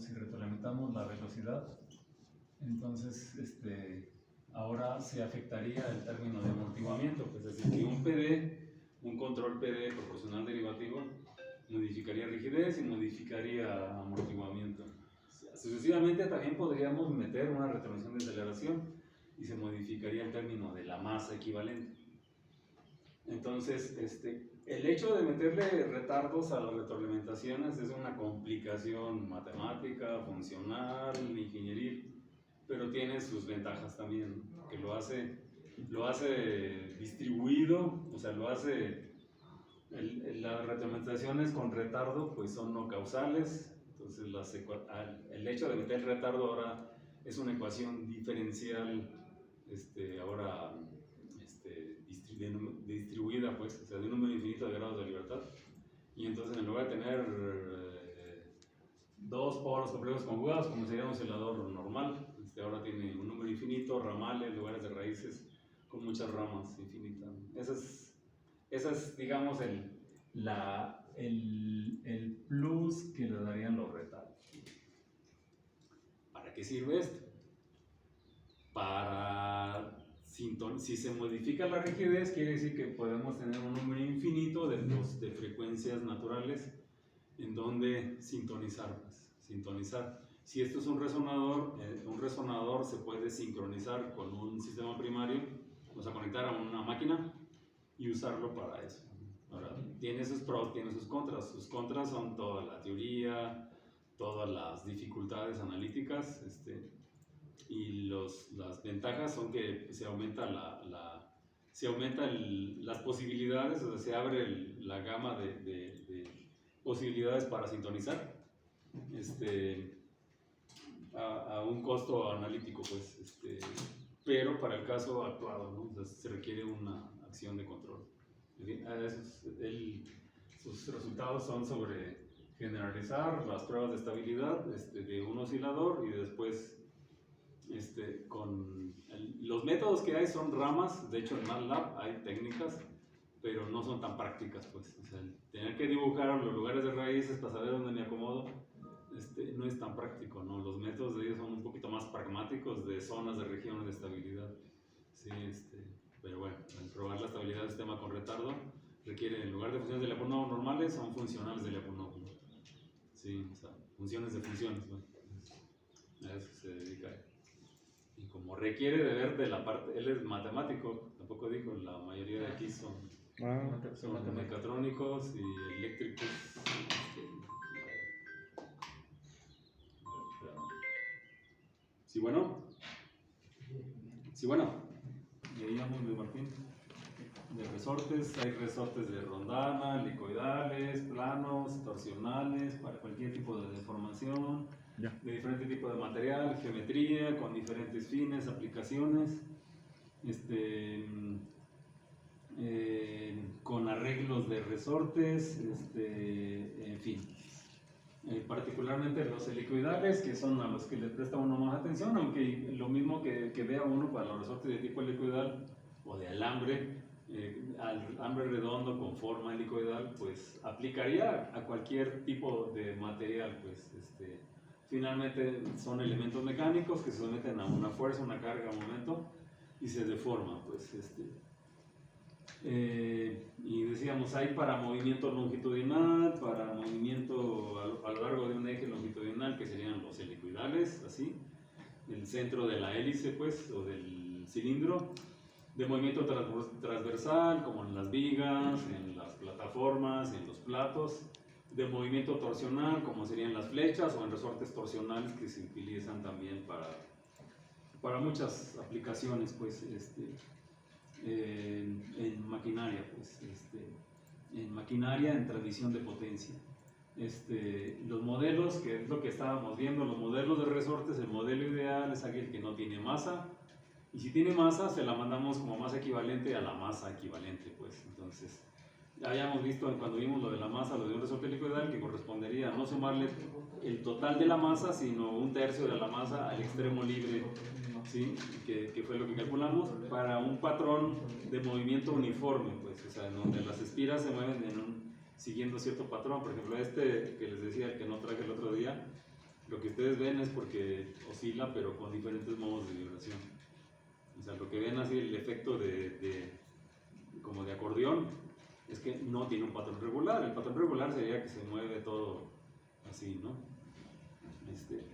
si retroalimentamos la velocidad, entonces ahora se afectaría el término de amortiguamiento, pues es decir, que un PD, un control PD proporcional derivativo, modificaría rigidez y modificaría amortiguamiento. Sucesivamente también podríamos meter una retroalineación de aceleración y se modificaría el término de la masa equivalente. Entonces, el hecho de meterle retardos a las retroalimentaciones es una complicación matemática, funcional, ingenieril, pero tiene sus ventajas también, ¿no? Que lo hace distribuido, o sea, lo hace, las retroalimentaciones con retardo pues son no causales, entonces el hecho de meter retardo ahora es una ecuación diferencial, ahora distribuida, pues, o sea, de un número infinito de grados de libertad. Y entonces, en lugar de tener dos polos complejos conjugados, como sería un oscilador normal, ahora tiene un número infinito, ramales, lugares de raíces con muchas ramas infinitas. Esa es digamos, el plus que le darían los retardos. ¿Para qué sirve esto? Si se modifica la rigidez, quiere decir que podemos tener un número infinito de frecuencias naturales en donde sintonizar. Si esto es un resonador se puede sincronizar con un sistema primario, o sea, conectar a una máquina y usarlo para eso. Ahora, tiene sus pros, tiene sus contras. Sus contras son toda la teoría, todas las dificultades analíticas, y las ventajas son que se aumenta las posibilidades, o sea, se abre la gama de posibilidades para sintonizar a un costo analítico, pues, pero para el caso actuado, ¿no? O sea, se requiere una acción de control. En fin, sus resultados son sobre generalizar las pruebas de estabilidad de un oscilador y después los métodos que hay son ramas. De hecho, en MATLAB hay técnicas, pero no son tan prácticas, pues. O sea, tener que dibujar los lugares de raíces para saber dónde me acomodo no es tan práctico, ¿no? Los métodos de ellos son un poquito más pragmáticos, de zonas, de regiones de estabilidad. Sí, pero bueno, al probar la estabilidad del sistema con retardo requiere, en lugar de funciones de Lyapunov normales, son funcionales de Lyapunov, ¿no? Sí, o sea, funciones de funciones, ¿no? A eso se dedica él. Y como requiere de ver de la parte, él es matemático, tampoco dijo, la mayoría de aquí son mecatrónicos y eléctricos. ¿Sí, bueno? Sí, bueno. Veíamos de Martín. De resortes, hay resortes de rondana, helicoidales, planos, torsionales, para cualquier tipo de deformación, de diferente tipo de material, geometría, con diferentes fines, aplicaciones, con arreglos de resortes, en fin. Particularmente los helicoidales, que son a los que le presta uno más atención, aunque lo mismo que vea uno para los resortes de tipo helicoidal o de alambre, alambre redondo con forma helicoidal, pues aplicaría a cualquier tipo de material, pues finalmente son elementos mecánicos que se someten a una fuerza, una carga, un momento y se deforman, pues y decíamos, hay para movimiento longitudinal, para movimiento a lo largo de un eje longitudinal, que serían los helicoidales, así, el centro de la hélice, pues, o del cilindro, de movimiento transversal, como en las vigas, en las plataformas, en los platos, de movimiento torsional, como serían las flechas, o en resortes torsionales que se utilizan también para muchas aplicaciones, pues, en maquinaria, pues, en maquinaria, en transmisión de potencia. Los modelos, que es lo que estábamos viendo, los modelos de resortes, el modelo ideal es aquel que no tiene masa, y si tiene masa, se la mandamos como masa equivalente a la masa equivalente, pues. Entonces, ya habíamos visto cuando vimos lo de la masa, lo de un resorte helicoidal, que correspondería a no sumarle el total de la masa, sino un tercio de la masa al extremo libre, ¿sí? Que fue lo que calculamos, para un patrón de movimiento uniforme, pues, o sea, en donde las espiras se mueven siguiendo cierto patrón. Por ejemplo, que les decía, que no traje el otro día, Lo que ustedes ven es porque oscila, pero con diferentes modos de vibración. O sea, lo que ven así, el efecto como de acordeón, es que no tiene un patrón regular. El patrón regular sería que se mueve todo así, ¿no?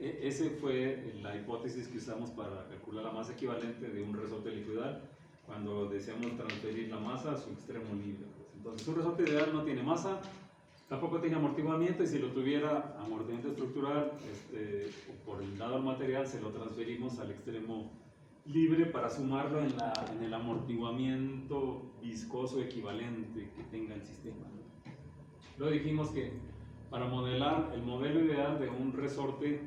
Ese fue la hipótesis que usamos para calcular la masa equivalente de un resorte helicoidal cuando deseamos transferir la masa a su extremo libre. Entonces, un resorte ideal no tiene masa, tampoco tiene amortiguamiento, y si lo tuviera amortiguamiento estructural, por el lado del material, se lo transferimos al extremo libre para sumarlo en el amortiguamiento viscoso equivalente que tenga el sistema. Luego dijimos que para modelar el modelo ideal de un resorte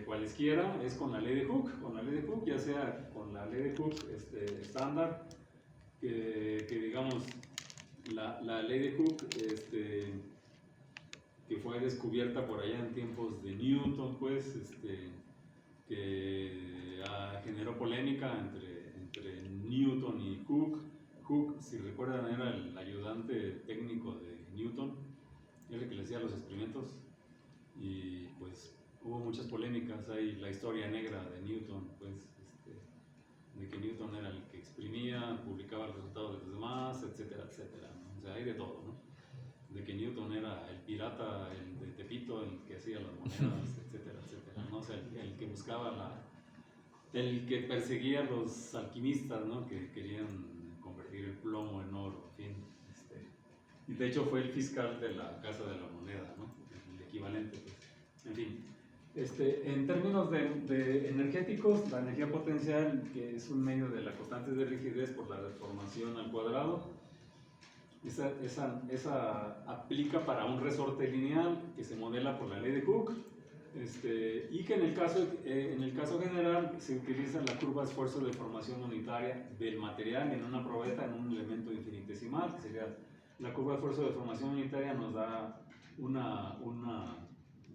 cualesquiera es con la ley de Hooke, ya sea con la ley de Hooke estándar, que digamos la ley de Hooke que fue descubierta por allá en tiempos de Newton, pues que generó polémica entre Newton y Hooke. Hooke, si recuerdan, era el ayudante técnico de Newton, era el que le hacía los experimentos, y pues hubo muchas polémicas. Hay la historia negra de Newton, pues de que Newton era el que exprimía, publicaba los resultados de los demás, etcétera, etcétera, ¿no? O sea, hay de todo, ¿no? De que Newton era el pirata, el de Tepito, el que hacía las monedas, etcétera, etcétera, ¿no? O sea, el que buscaba el que perseguía a los alquimistas, ¿no? Que querían convertir el plomo en oro, en fin. Y de hecho fue el fiscal de la Casa de la Moneda, ¿no? El equivalente, pues. En fin. En términos de energéticos, la energía potencial, que es un medio de la constante de rigidez por la deformación al cuadrado, esa aplica para un resorte lineal que se modela por la ley de Hooke, y que en el caso general se utiliza la curva de esfuerzo de deformación unitaria del material en una probeta en un elemento infinitesimal, que sería la curva de esfuerzo de deformación unitaria. Nos da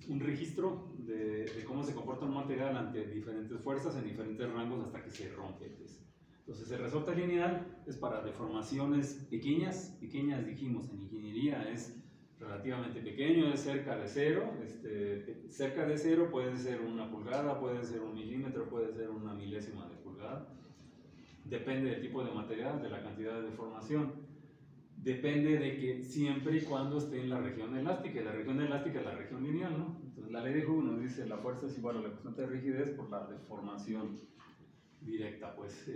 un registro de cómo se comporta un material ante diferentes fuerzas en diferentes rangos hasta que se rompe, pues. Entonces, el resorte lineal es para deformaciones pequeñas, dijimos, en ingeniería es relativamente pequeño, es cerca de cero. Cerca de cero puede ser 1 pulgada, puede ser 1 milímetro, puede ser 1 milésima de pulgada. Depende del tipo de material, de la cantidad de deformación. Depende de que siempre y cuando esté en la región elástica, y la región elástica es la región lineal, ¿no? Entonces, la ley de Hooke nos dice la fuerza es igual a la constante de rigidez por la deformación directa, pues.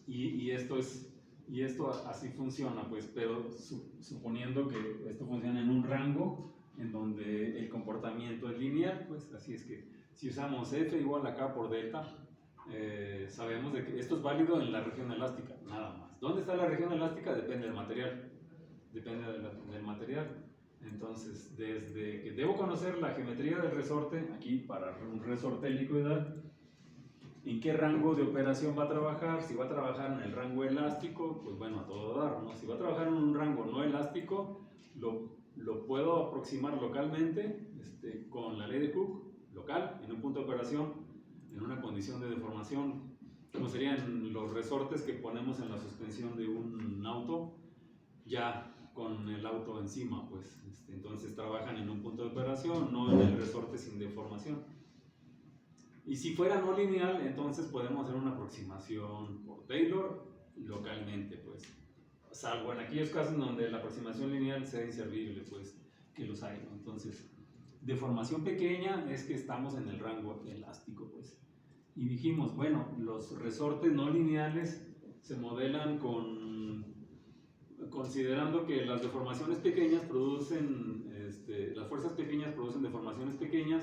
Y esto así funciona, pues, pero suponiendo que esto funciona en un rango en donde el comportamiento es lineal, pues. Así es que si usamos F igual a K por delta, sabemos de que esto es válido en la región elástica, nada más. ¿Dónde está la región elástica? Depende del material. Depende del material. Entonces, desde que debo conocer la geometría del resorte, aquí para un resorte helicoidal, ¿en qué rango de operación va a trabajar? Si va a trabajar en el rango elástico, pues bueno, a todo dar, ¿no? Si va a trabajar en un rango no elástico, lo puedo aproximar localmente con la ley de Hooke, local, en un punto de operación, en una condición de deformación, como serían los resortes que ponemos en la suspensión de un auto, ya con el auto encima, pues. Entonces trabajan en un punto de operación, no en el resorte sin deformación. Y si fuera no lineal, entonces podemos hacer una aproximación por Taylor localmente, pues. Salvo en aquellos casos donde la aproximación lineal sea inservible, pues, que los hay, ¿no? Entonces, deformación pequeña es que estamos en el rango elástico, pues. Y dijimos, bueno, los resortes no lineales se modelan considerando que las deformaciones pequeñas producen, las fuerzas pequeñas producen deformaciones pequeñas.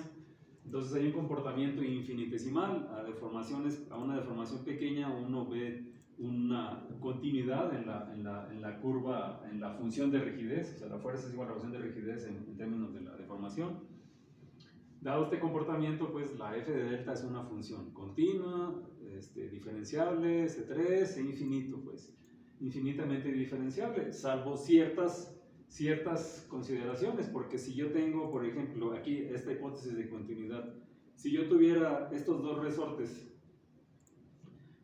Entonces hay un comportamiento infinitesimal. A una deformación pequeña uno ve una continuidad en la curva, en la función de rigidez. O sea, la fuerza es igual a la función de rigidez en términos de la deformación. Dado este comportamiento, pues la f de delta es una función continua, diferenciable, C3 e infinito, pues infinitamente diferenciable, salvo ciertas consideraciones, porque si yo tengo, por ejemplo, aquí esta hipótesis de continuidad, si yo tuviera estos dos resortes,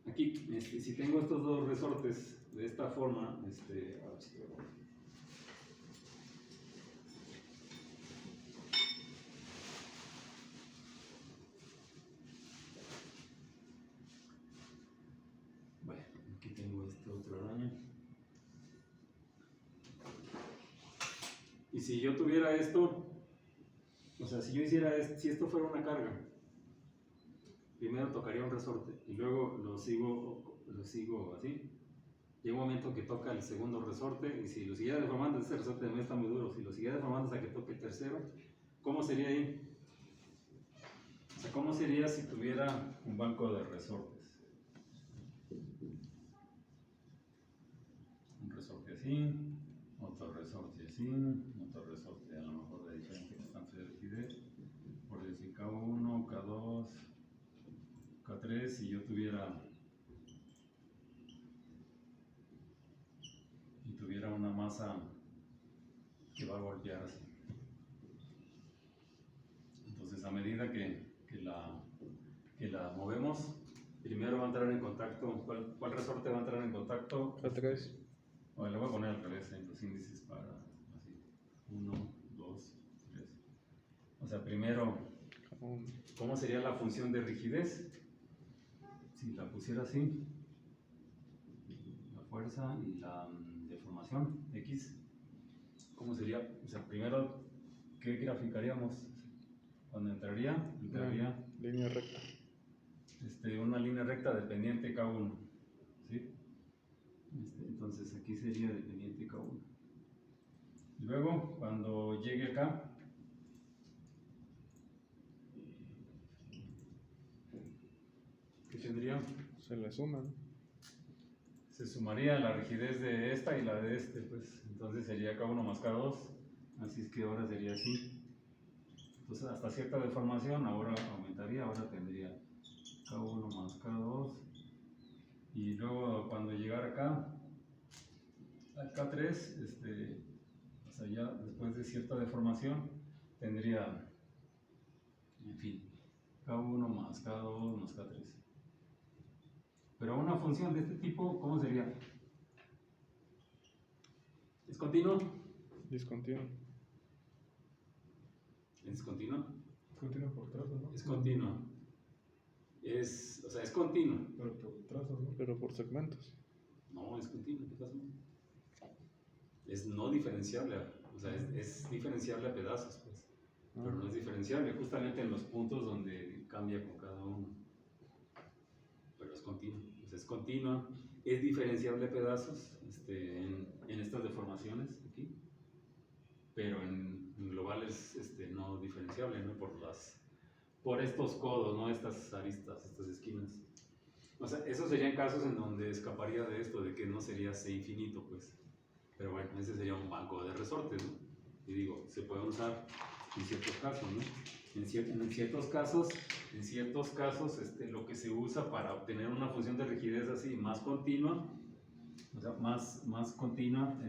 aquí, si tengo estos dos resortes de esta forma, si yo tuviera esto, o sea, si yo hiciera esto, si esto fuera una carga, primero tocaría un resorte y luego lo sigo así. Llega un momento que toca el segundo resorte y si lo siguiera deformando, ese resorte también está muy duro. Si lo siguiera deformando hasta que toque el tercero, ¿cómo sería ahí? O sea, ¿cómo sería si tuviera un banco de resortes? Un resorte así, otro resorte así, otro resorte a lo mejor de diferente constante de rigidez, por decir K1, K2, K3, si yo tuviera una masa que va a golpear así. Entonces, a medida que la movemos, primero va a entrar en contacto. ¿Cuál resorte va a entrar en contacto? K3. Bueno, le voy a poner al revés en los índices para así. 1, 2, 3. O sea, primero, ¿cómo sería la función de rigidez? Si la pusiera así, la fuerza y la deformación, X, ¿cómo sería? O sea, primero, ¿qué graficaríamos? Cuando entraría Línea recta. Una línea recta dependiente K1, ¿sí? Entonces aquí sería dependiente K1. Luego, cuando llegue acá, ¿qué tendría? Se le suma, ¿no? Se sumaría la rigidez de esta y la de pues entonces sería K1 más K2, así es que ahora sería así. Entonces hasta cierta deformación ahora aumentaría, ahora tendría K1 más K2 y luego cuando llegara acá al K3, o sea ya después de cierta deformación tendría, en fin, K1 más K2 más K3. Pero una función de este tipo, ¿cómo sería? ¿Es continuo? Discontinuo. ¿Es continuo? Continúa por trazos, ¿no? Es continuo. O sea, es continuo. Pero por trazos, ¿no? Pero por segmentos. No, es continuo, ¿qué pasó? Es no diferenciable, o sea, es diferenciable a pedazos, pues. Pero no es diferenciable, justamente en los puntos donde cambia con cada uno. Pero es continuo, o sea, es continua, es diferenciable a pedazos en estas deformaciones aquí, pero en global es no diferenciable, ¿no? Por estos codos, ¿no? Estas aristas, estas esquinas. O sea, esos serían casos en donde escaparía de esto, de que no sería C infinito, pues. Pero bueno, ese sería un banco de resortes, ¿no? Y digo, se puede usar en ciertos casos, ¿no? En ciertos casos, lo que se usa para obtener una función de rigidez así más continua, o sea, más continua,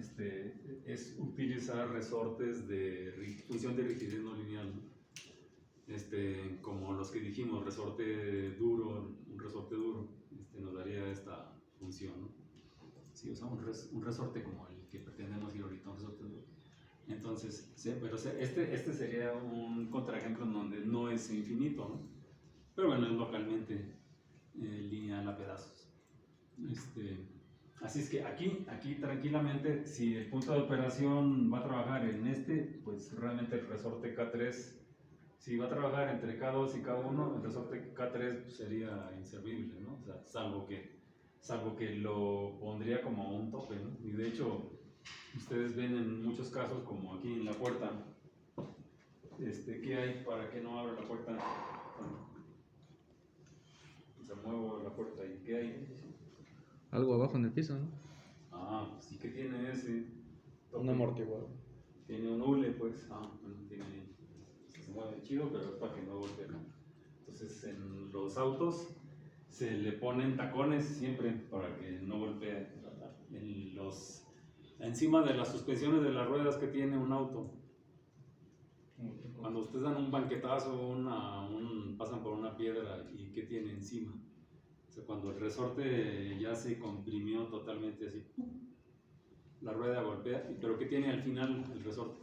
es utilizar resortes de función de rigidez no lineal, ¿no? Como los que dijimos, resorte duro, un resorte duro, nos daría esta función, ¿no? Sí, o sea, un resorte como el que pretendemos ir ahorita, un resorte duro. Entonces, sí, pero este sería un contraejemplo en donde no es infinito, ¿no? Pero bueno, es localmente lineal a pedazos. Así es que aquí tranquilamente, si el punto de operación va a trabajar en pues realmente el resorte K3, si va a trabajar entre K2 y K1, el resorte K3 pues, sería inservible, ¿no? O sea, salvo que lo pondría como un tope, ¿no? Y de hecho, ustedes ven en muchos casos, como aquí en la puerta, ¿qué hay para que no abra la puerta? O sea, muevo la puerta y ¿qué hay? Algo abajo en el piso, ¿no? Ah, pues sí que tiene ese tope. Un amortiguador. Tiene un hule, pues. Bueno, se mueve chido, pero es para que no golpee, ¿no? Entonces, en los autos se le ponen tacones siempre para que no golpee encima de las suspensiones de las ruedas que tiene un auto. Cuando ustedes dan un banquetazo, pasan por una piedra y ¿qué tiene encima? O sea, cuando el resorte ya se comprimió totalmente así, la rueda golpea, pero ¿qué tiene al final el resorte?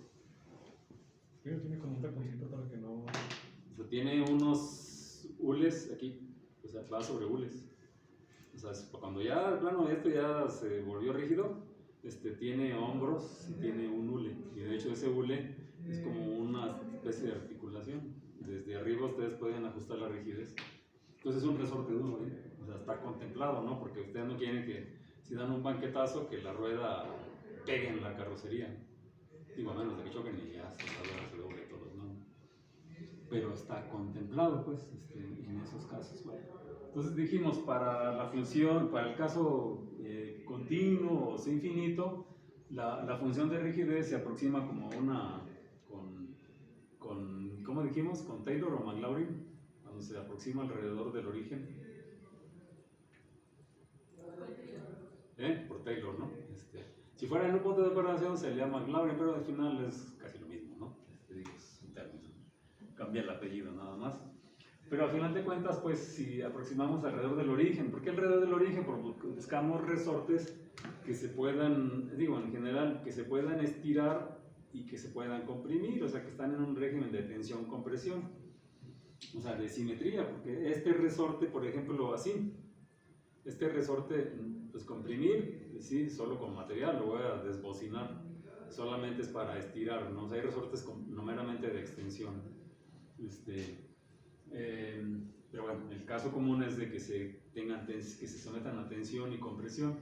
Tiene como un taconcito para que no... O sea, tiene unos hules aquí, o sea, va sobre hules. O sea, cuando ya, plano, esto ya se volvió rígido, tiene hombros y tiene un hule, y de hecho ese hule es como una especie de articulación. Desde arriba ustedes pueden ajustar la rigidez. Entonces es un resorte duro, ¿eh? O sea, está contemplado, ¿no? Porque ustedes no quieren que, si dan un banquetazo, que la rueda pegue en la carrocería. Digo, a menos de que choquen y ya se doble todo, ¿no? Pero está contemplado, pues, en esos casos. Bueno. Entonces dijimos, para la función, para el caso continuo o sin infinito, la función de rigidez se aproxima como una, ¿cómo dijimos? Con Taylor o Maclaurin, cuando se aproxima alrededor del origen. Por Taylor, ¿no? Si fuera en un punto de operación se le llama Maclaurin, pero al final es casi lo mismo, ¿no? Digo, es un término. Cambia el apellido nada más. Pero al final de cuentas, pues si aproximamos alrededor del origen, ¿por qué alrededor del origen? Porque buscamos resortes que se puedan, digo, en general, que se puedan estirar y que se puedan comprimir, o sea, que están en un régimen de tensión-compresión, o sea, de simetría, porque este resorte, por ejemplo, así, este resorte, pues comprimir, sí, solo con material, lo voy a desbocinar, solamente es para estirar, ¿no? O sea, hay resortes no meramente de extensión. Pero bueno, el caso común es de que se sometan a tensión y compresión.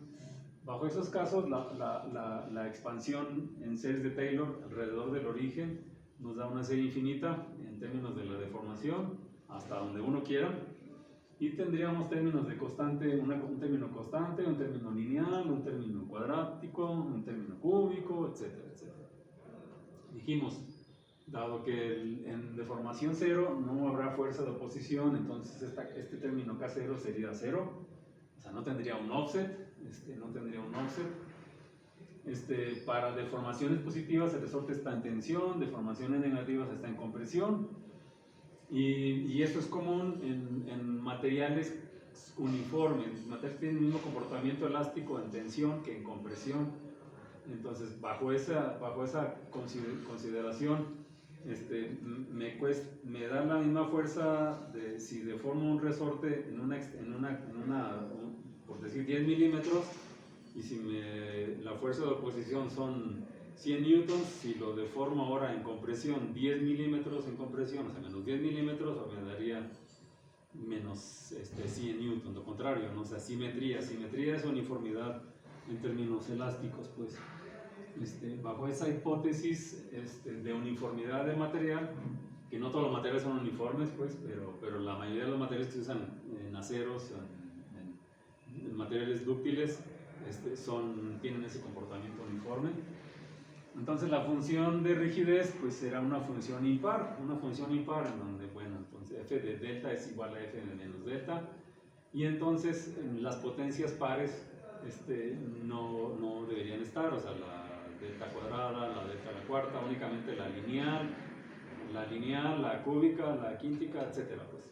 Bajo esos casos, la expansión en series de Taylor alrededor del origen nos da una serie infinita en términos de la deformación, hasta donde uno quiera, y tendríamos términos de constante, un término constante, un término lineal, un término cuadrático, un término cúbico, etcétera, etcétera. Dijimos, dado que en deformación cero no habrá fuerza de oposición, entonces este término K0 sería cero, o sea, no tendría un offset, para deformaciones positivas el resorte está en tensión, deformaciones negativas está en compresión, y esto es común en materiales uniformes, materiales que tienen el mismo comportamiento elástico en tensión que en compresión. Entonces, bajo esa consideración, me da la misma fuerza si deformo un resorte por decir 10 milímetros, y si la fuerza de oposición son 100 newtons, si lo deformo ahora en compresión, 10 milímetros en compresión, o sea, menos 10 milímetros, me daría menos 100 newtons, lo contrario, ¿no? O sea, simetría es uniformidad en términos elásticos, pues. Bajo esa hipótesis de uniformidad de material, que no todos los materiales son uniformes, pues, pero la mayoría de los materiales que se usan en aceros, en materiales dúctiles, tienen ese comportamiento uniforme. Entonces la función de rigidez pues será una función impar en donde, bueno, entonces f de delta es igual a f de menos delta, y entonces las potencias pares no deberían estar, o sea, la delta cuadrada, la delta a la cuarta, únicamente la lineal, la cúbica, la quíntica, etcétera, pues.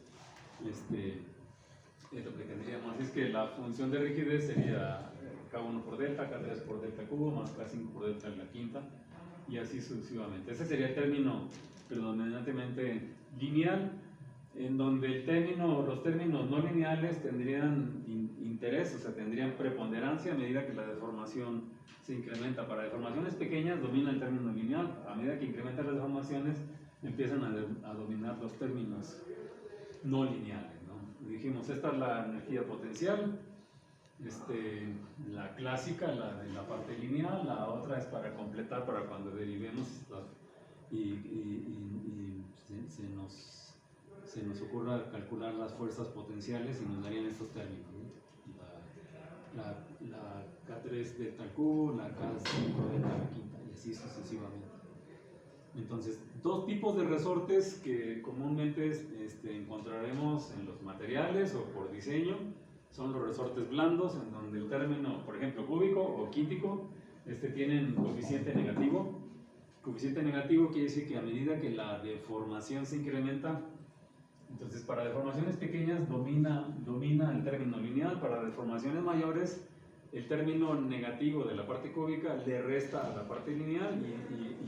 Lo que tendríamos es que la función de rigidez sería K1 por delta, K3 por delta cubo, más K5 por delta en la quinta, y así sucesivamente. Ese sería el término predominantemente lineal, en donde los términos no lineales tendrían interés, o sea, tendrían preponderancia a medida que la deformación se incrementa. Para deformaciones pequeñas domina el término lineal, a medida que incrementan las deformaciones empiezan a dominar los términos no lineales, ¿no? Dijimos, esta es la energía potencial, la clásica, la de la parte lineal, la otra es para completar, para cuando derivemos y se nos ocurra calcular las fuerzas potenciales y nos darían estos términos, ¿no? La K3 delta al cubo, la K5 delta a la quinta, y así sucesivamente. Entonces, dos tipos de resortes que comúnmente encontraremos en los materiales o por diseño son los resortes blandos, en donde el término, por ejemplo, cúbico o quíntico, tienen coeficiente negativo. Coeficiente negativo quiere decir que a medida que la deformación se incrementa, entonces para deformaciones pequeñas domina el término lineal, para deformaciones mayores el término negativo de la parte cúbica le resta a la parte lineal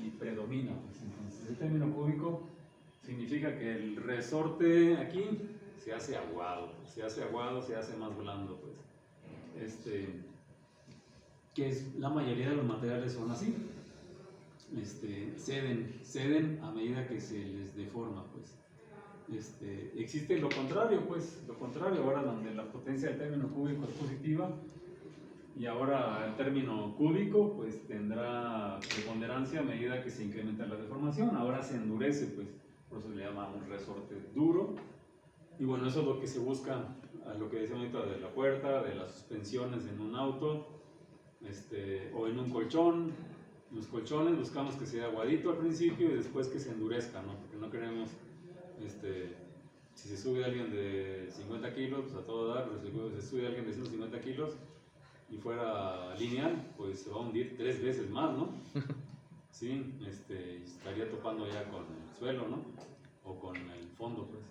y predomina. Entonces el término cúbico significa que el resorte aquí se hace aguado, se hace más blando, pues. que es, la mayoría de los materiales son así, ceden a medida que se les deforma, pues. Existe lo contrario, pues, lo contrario, ahora donde la potencia del término cúbico es positiva, y ahora el término cúbico pues tendrá preponderancia a medida que se incrementa la deformación, ahora se endurece, pues, por eso se le llama un resorte duro. Y bueno, eso es lo que se busca, a lo que decía ahorita de la puerta, de las suspensiones en un auto, o en un colchón. Los colchones buscamos que sea aguadito al principio y después que se endurezca, ¿no? Porque no queremos, si se sube alguien de 50 kilos, pues a todo dar, pero si se sube alguien de 150 kilos y fuera lineal, pues se va a hundir 3 veces más, ¿no? Sí, estaría topando ya con el suelo, ¿no? O con el fondo, pues.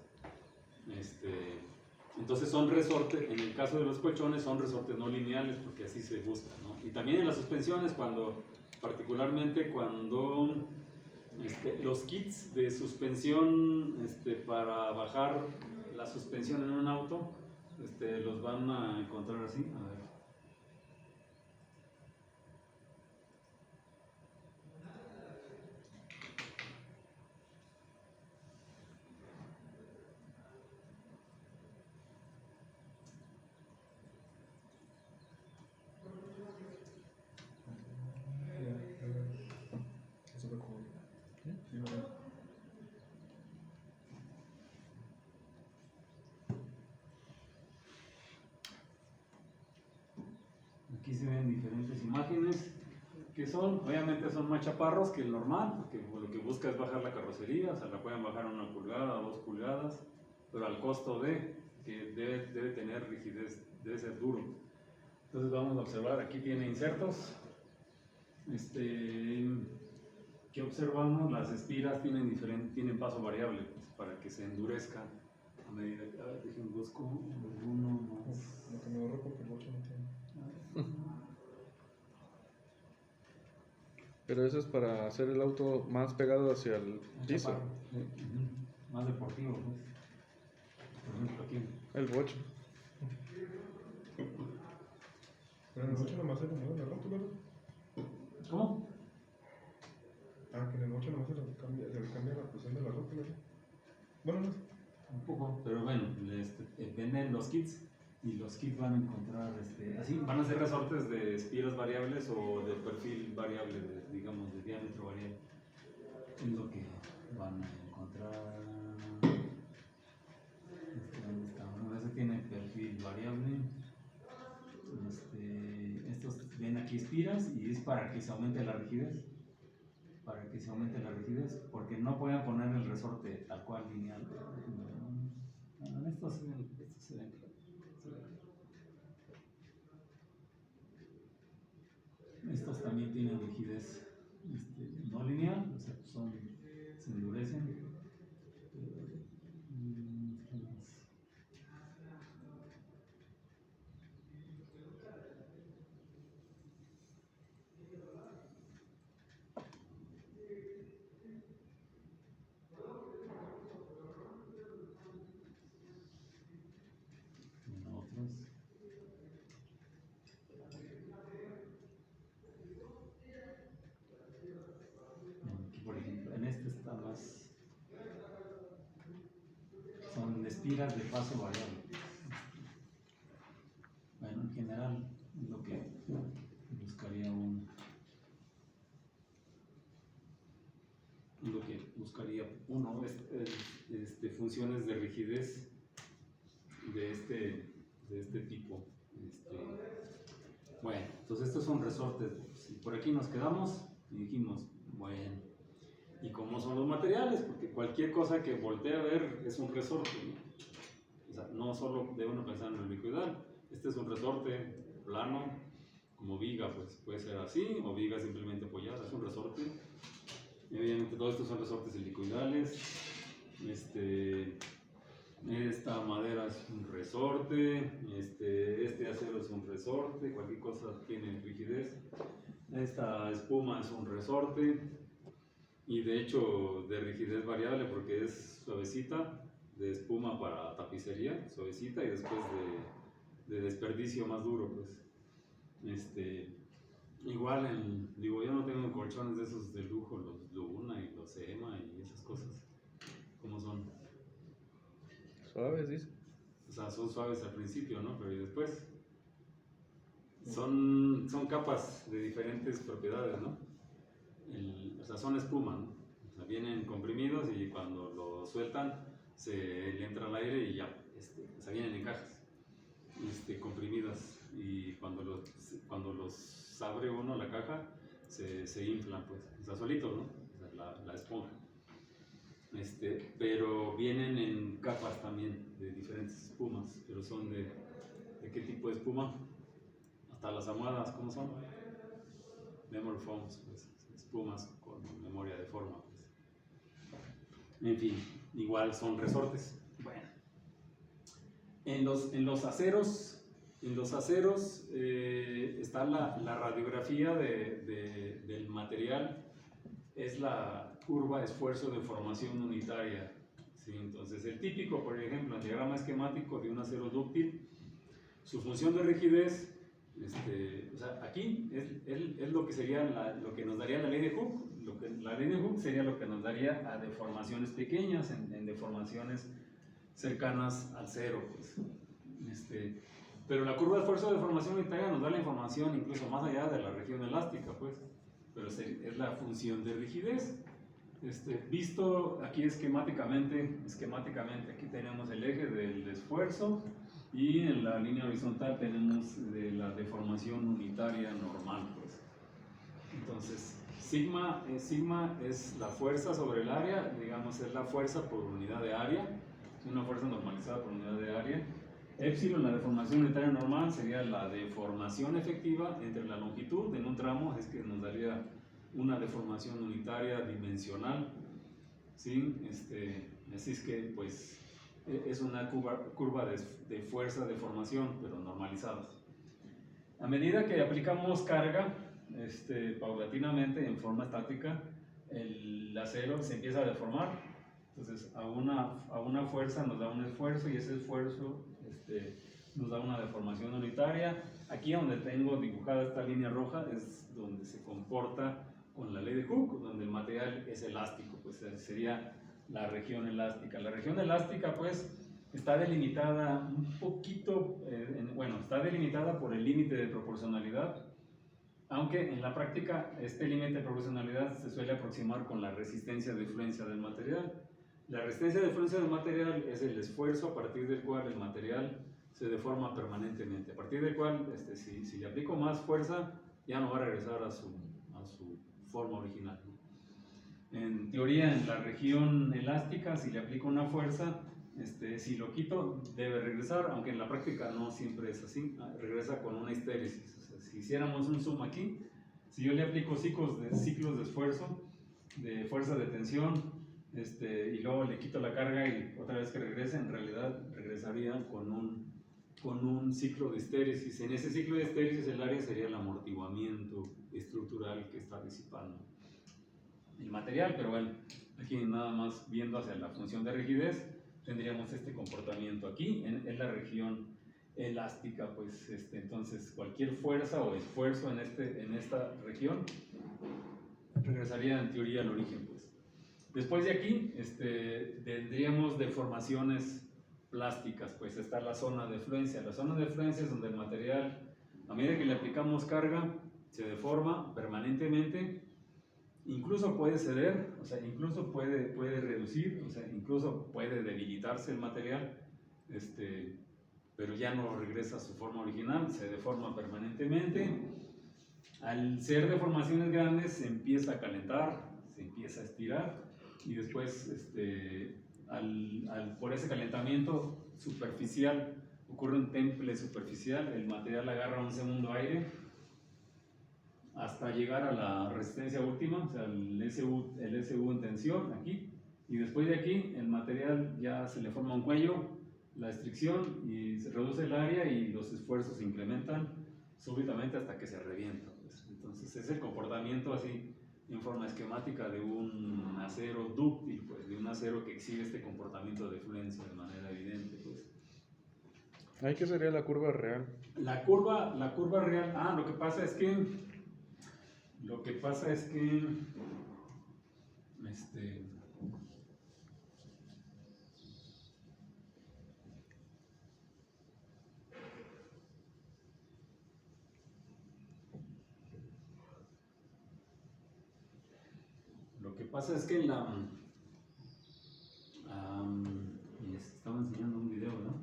Entonces son resortes, en el caso de los colchones son resortes no lineales porque así se busca, ¿no? Y también en las suspensiones, particularmente cuando los kits de suspensión para bajar la suspensión en un auto, los van a encontrar así, a ver. Eso fue como. Sí, ¿verdad? Aquí se ven diferentes imágenes que son, obviamente son más chaparros que el normal, porque lo que busca es bajar la carrocería, o sea, la pueden bajar a 1 pulgada, 2 pulgadas, pero al costo de que debe tener rigidez, debe ser duro. Entonces vamos a observar, aquí tiene insertos. ¿Qué observamos? Las espiras tienen paso variable, pues, para que se endurezca a medida que, a ver, déjenme busco uno más. Lo que me ahorro porque el 8 no tiene. Pero eso es para hacer el auto más pegado hacia el piso. Chaparro, más deportivo, pues. Por ejemplo, aquí. El bocho. Pero en el 8 nomás se acomoda la rótula, ¿no? ¿Cómo? Ah, que en el 8 nomás se le cambia la posición de la rótula, ¿no? Bueno, no sé. Un poco, pero bueno, venden los kits y los kits van a encontrar, así van a ser resortes de espiras variables o de perfil variable, digamos, de diámetro variable. Es lo que van a encontrar. ¿Dónde está? Bueno, ese tiene perfil variable. Estos ven aquí espiras y es para que se aumente la rigidez. Para que se aumente la rigidez, porque no pueden poner el resorte tal cual lineal. Bueno, estos se ven claros. Estos también tienen rigidez no lineal, o sea, se endurecen. Otros. Aquí, por ejemplo, en este está más. Son espiras de paso variable. Bueno, en general, es lo que buscaría uno, funciones de rigidez de este tipo. Bueno, entonces estos son resortes. Si por aquí nos quedamos y dijimos, bueno, ¿y cómo son los materiales? Porque cualquier cosa que voltee a ver es un resorte, ¿no? O sea, no solo debe uno pensar en el helicoidal. Este es un resorte plano, como viga, pues puede ser así, o viga simplemente apoyada, es un resorte. Y obviamente todos estos son resortes helicoidales. Esta madera es un resorte, este acero es un resorte, cualquier cosa tiene rigidez. Esta espuma es un resorte, y de hecho de rigidez variable porque es suavecita, de espuma para tapicería, suavecita, y después de desperdicio más duro, pues. Igual, digo, yo no tengo colchones de esos de lujo, los Luna y los EMA y esas cosas. ¿Cómo son? Suaves, dice. O sea, son suaves al principio, ¿no? Pero ¿y después? Son capas de diferentes propiedades, ¿no? O sea, son espuma, ¿no? O sea, vienen comprimidos y cuando lo sueltan se le entra al aire y ya, o sea, vienen en cajas comprimidas, y cuando los abre uno la caja se inflan, pues, o sea, solitos, ¿no? O sea, la esponja. Pero vienen en capas también de diferentes espumas, pero son ¿de qué tipo de espuma? Hasta las almohadas, ¿cómo son? Memory foams, pues, espumas con memoria de forma, pues. En fin, igual son resortes. Bueno, en los aceros está la radiografía del material, es la curva esfuerzo de formación unitaria, ¿sí? Entonces, el típico, por ejemplo, el diagrama esquemático de un acero dúctil, su función de rigidez, o sea, aquí es lo que sería lo que nos daría la ley de Hooke. La ley de Hooke sería lo que nos daría a deformaciones pequeñas, en deformaciones cercanas al cero, pues. Pero la curva de esfuerzo de formación unitaria nos da la información incluso más allá de la región elástica, pues. Pero es la función de rigidez. Visto aquí esquemáticamente, aquí tenemos el eje del esfuerzo, y en la línea horizontal tenemos de la deformación unitaria normal, pues. Entonces, sigma es la fuerza sobre el área, digamos, es la fuerza por unidad de área, una fuerza normalizada por unidad de área. Epsilon, la deformación unitaria normal, sería la deformación efectiva entre la longitud en un tramo, es que nos daría una deformación unitaria dimensional, ¿sí? Así es que, pues, es una curva de fuerza de formación, pero normalizada. A medida que aplicamos carga, paulatinamente, en forma estática, el acero se empieza a deformar. Entonces, a una fuerza nos da un esfuerzo, y ese esfuerzo nos da una deformación unitaria. Aquí donde tengo dibujada esta línea roja es donde se comporta con la ley de Hooke, donde el material es elástico, pues sería la región elástica. La región elástica, pues, está delimitada un poquito, está delimitada por el límite de proporcionalidad, aunque en la práctica este límite de proporcionalidad se suele aproximar con la resistencia de fluencia del material. La resistencia de fluencia del material es el esfuerzo a partir del cual el material se deforma permanentemente, a partir del cual si le aplico más fuerza ya no va a regresar a su forma original. En teoría, en la región elástica, si le aplico una fuerza, si lo quito debe regresar, aunque en la práctica no siempre es así, regresa con una histéresis. O sea, si hiciéramos un zoom aquí, si yo le aplico ciclos de esfuerzo, de fuerza de tensión, y luego le quito la carga y otra vez que regrese, en realidad regresaría con un ciclo de histéresis. En ese ciclo de histéresis el área sería el amortiguamiento estructural que está disipando el material, pero bueno, aquí nada más viendo hacia la función de rigidez, tendríamos este comportamiento aquí, en la región elástica, pues, entonces cualquier fuerza o esfuerzo en esta región regresaría en teoría al origen, pues. Después de aquí, tendríamos deformaciones plásticas, pues está la zona de fluencia. La zona de fluencia es donde el material, a medida que le aplicamos carga, se deforma permanentemente. Incluso puede ceder, o sea, incluso puede reducir, o sea, incluso puede debilitarse el material, pero ya no regresa a su forma original, se deforma permanentemente. Al ser deformaciones grandes se empieza a calentar, se empieza a estirar, y después, por ese calentamiento superficial, ocurre un temple superficial, el material agarra un segundo aire, hasta llegar a la resistencia última, o sea, el SU en tensión, aquí, y después de aquí el material ya se le forma un cuello, la estricción, y se reduce el área y los esfuerzos se incrementan súbitamente hasta que se revienta, pues. Entonces es el comportamiento así en forma esquemática de un acero dúctil, pues, de un acero que exhibe este comportamiento de fluencia de manera evidente, pues. ¿Ahí qué sería la curva real? La curva real, lo que pasa es que Lo que pasa es que en la les estaba enseñando un video, ¿no?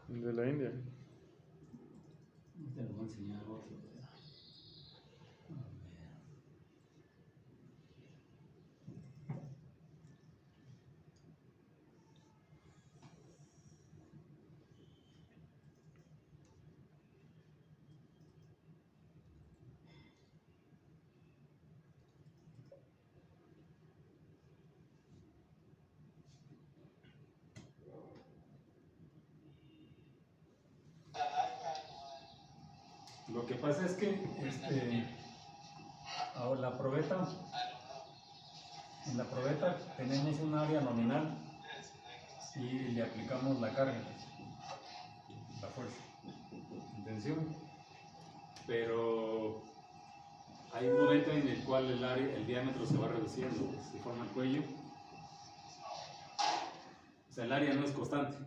El de la India. Te lo voy a enseñar otro. Lo que pasa es que ahora en la probeta tenemos un área nominal y le aplicamos la carga, la fuerza, intención, pero hay un momento en el cual el diámetro se va reduciendo, se forma el cuello, o sea, el área no es constante.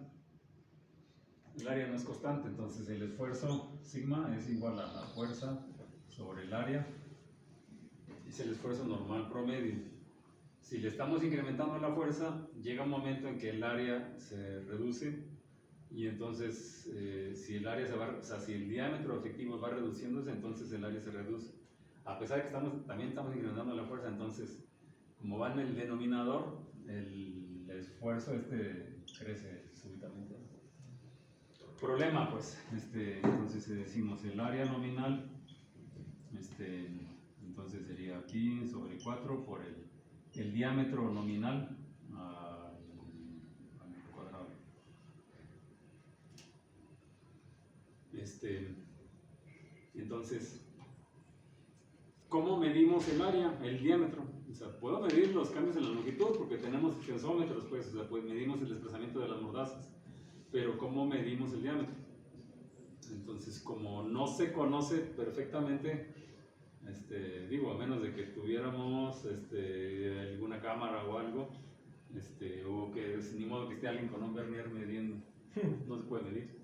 El área no es constante, entonces el esfuerzo sigma es igual a la fuerza sobre el área, es el esfuerzo normal promedio. Si le estamos incrementando la fuerza, llega un momento en que el área se reduce y entonces si el área si el diámetro efectivo va reduciéndose, entonces el área se reduce. A pesar de que también estamos incrementando la fuerza, entonces como va en el denominador, el esfuerzo crece súbitamente. Problema, pues, entonces decimos el área nominal, entonces sería aquí sobre 4 por el diámetro nominal al metro cuadrado. Entonces, ¿cómo medimos el área, el diámetro? O sea, puedo medir los cambios en la longitud porque tenemos tensómetros, pues, o sea, pues medimos el desplazamiento de las mordazas. Pero ¿cómo medimos el diámetro? Entonces, como no se conoce perfectamente, a menos de que tuviéramos alguna cámara o algo, o que ni modo que esté alguien con un vernier midiendo, no se puede medir.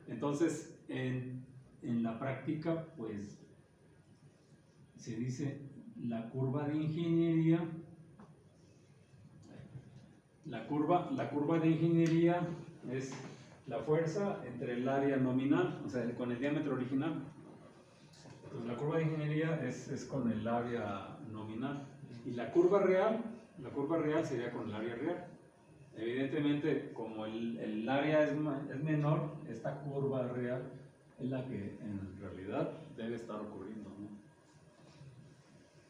Entonces, en la práctica, pues, se dice la curva de ingeniería. La curva de ingeniería es la fuerza entre el área nominal, o sea, con el diámetro original. Entonces, la curva de ingeniería es con el área nominal. Y la curva real sería con el área real. Evidentemente, como el área es menor, esta curva real es la que en realidad debe estar ocurriendo, ¿no?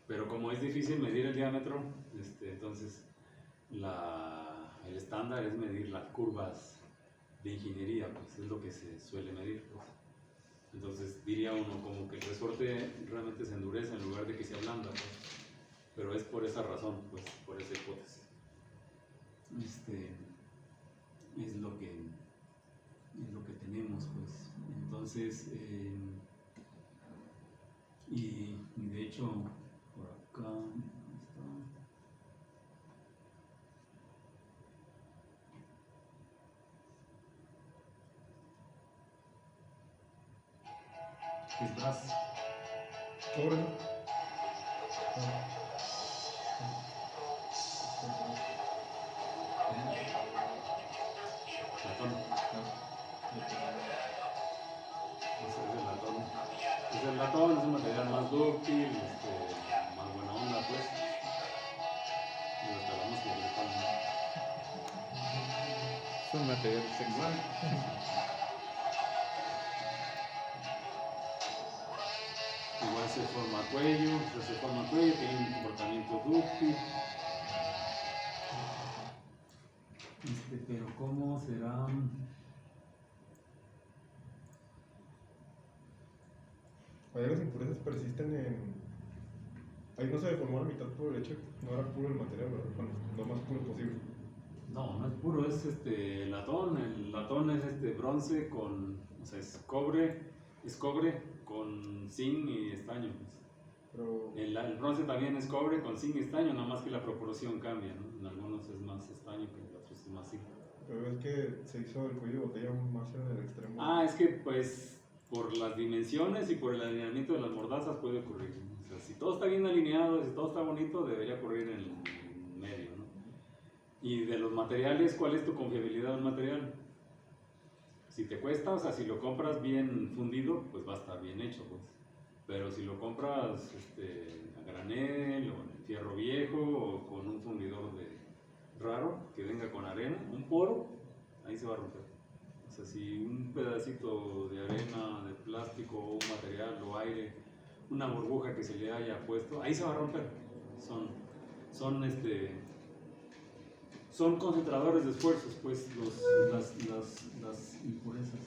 Pero como es difícil medir el diámetro, entonces el estándar es medir las curvas de ingeniería, pues es lo que se suele medir, pues. Entonces diría uno como que el resorte realmente se endurece en lugar de que se ablanda, pues. Pero es por esa razón, pues, por esa hipótesis. Es lo que tenemos, pues. Entonces, y de hecho, por acá está. Es brazo. Sobre. Latón. Es el latón, es un material más dúctil, más buena onda, pues. Y hasta la música que le ponen. Es un material sexual. Igual se forma cuello, tiene un comportamiento dúctil. Pero ¿cómo será? Allá las impurezas persisten en. Ahí no se deformó la mitad por el hecho, no era puro el material, ¿verdad? Bueno, lo más puro posible. No es puro, es latón. El latón es bronce con, o sea, es cobre con zinc y estaño. Pues. Pero, El bronce también es cobre con zinc y estaño, nada más que la proporción cambia, ¿no? En algunos es más estaño que en otros es más zinc. pero es que se hizo el cuello de botella más en el extremo. Ah, es que pues por las dimensiones y por el alineamiento de las mordazas puede ocurrir, ¿no? O sea, si todo está bien alineado, si todo está bonito, debería ocurrir en el medio, ¿no? Y de los materiales, ¿cuál es tu confiabilidad del material? Si te cuesta, o sea, si lo compras bien fundido, pues va a estar bien hecho, pues. Pero si lo compras a granel o en fierro viejo o con un fundidor raro que venga con arena, un poro, ahí se va a romper. O sea, si un pedacito de arena, de plástico, o un material o aire, una burbuja que se le haya puesto, ahí se va a romper. Son concentradores de esfuerzos, pues, las impurezas.